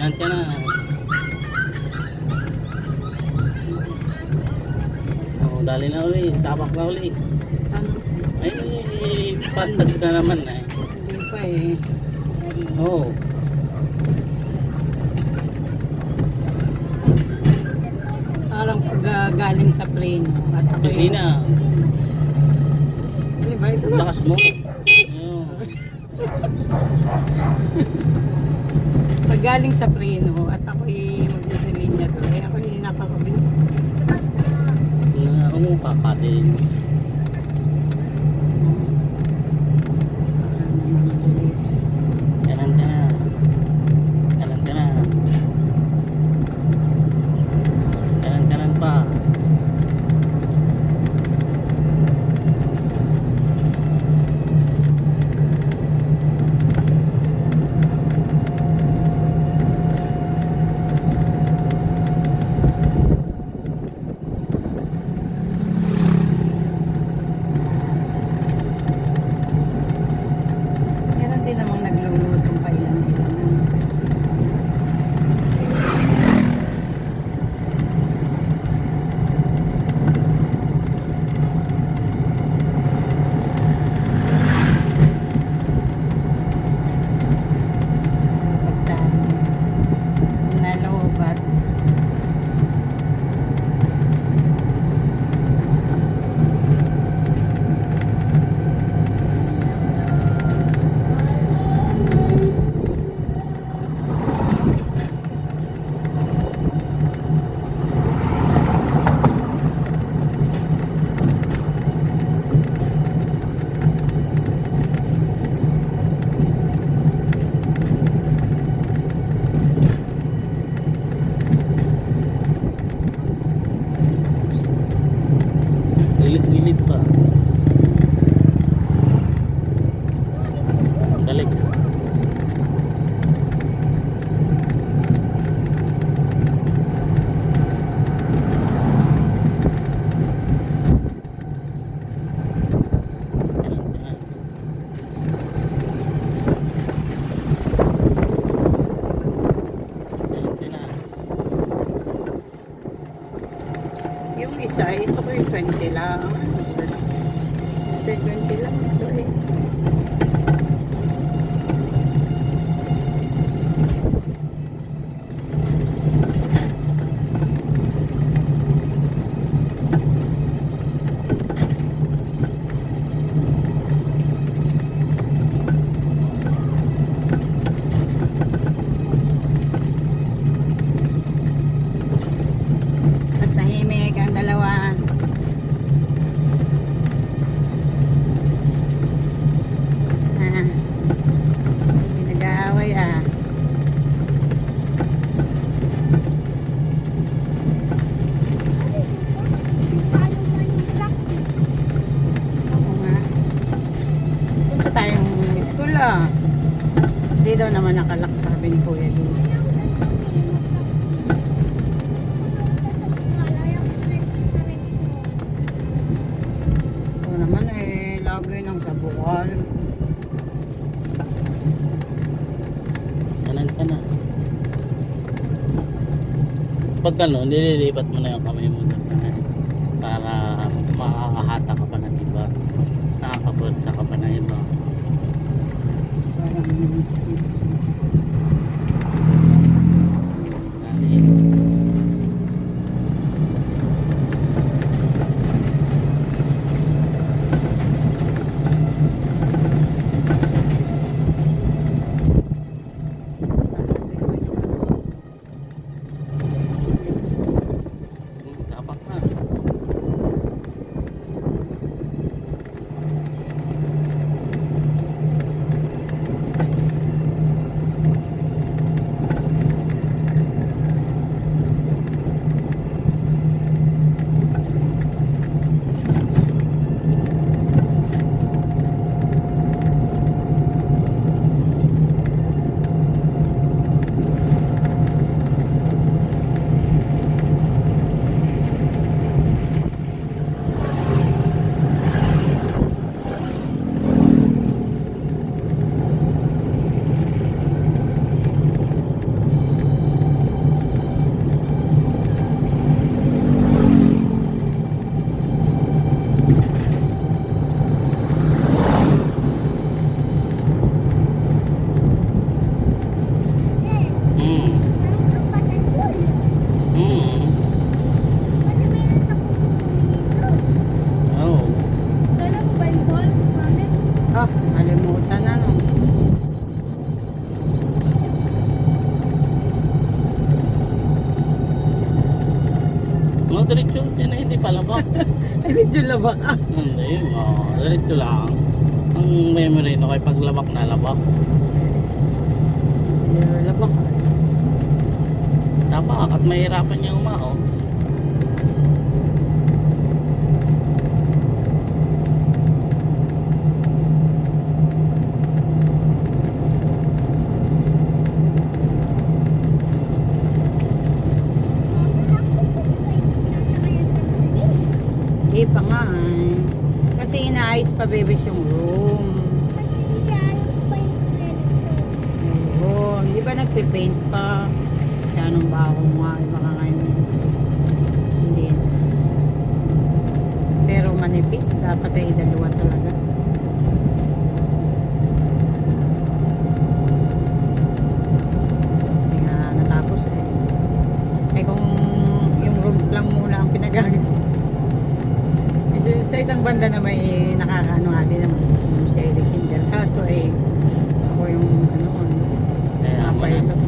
Kanan ka na. Oh, dali na uli. Tapak na uli. Ano? Ay, patag ka naman eh. Hindi pa eh. Oo. Oh. Parang galing sa plane. At ako Kusina. Ano ba ito? Lakas mo. Ayun. Pag galing sa preno at ako'y magsisilinya doon, eh ako'y napakabilis. Ako mo kakatin. Kanan ka na. Kanan ka na. Kanan pa. Meron din namang naglulutong kailan-ilan. Nalobat. Gilid-gilid pa. Galing. Yung isa ko yung 20 lang. 20 lang ito eh. At tahimik ang dalawa. Hindi nag-aaway ah. Oo nga. Punta tayong school ah. Hindi daw naman nakalak, sabi ni Kuya dito. Ito naman eh, lagay ng kabukal. Kanan ka na. Pag gano'n, nililipat mo na yung kamay mo doon para makakahata ka pa ng iba. Nakakapursa ka pa ng iba. Parang Dali. Tapak na. diretso. Yan na hindi palabak. Ay, medyo labak ah. Hindi, diretso lang. Ang memory no, kay paglabak na labak. Medyo labak ah. Labak at mahirapan niya umao. Hindi pa nga eh. Kasi inaayos pa bebes yung room. Oo, hindi pa nagpipaint pa. Kaya nung bago nga, iba ka ngayon. Hindi. Pero manipis, dapat ay dalawa talaga. Hindi nga natapos eh. Ay kung yung room lang muna ang pinagagawin. Kasi sa isang banda na may nakakaano nga din naman yung si Eric Kindle. Kaso ay ako yung ano, Kaya mo na. napahilap.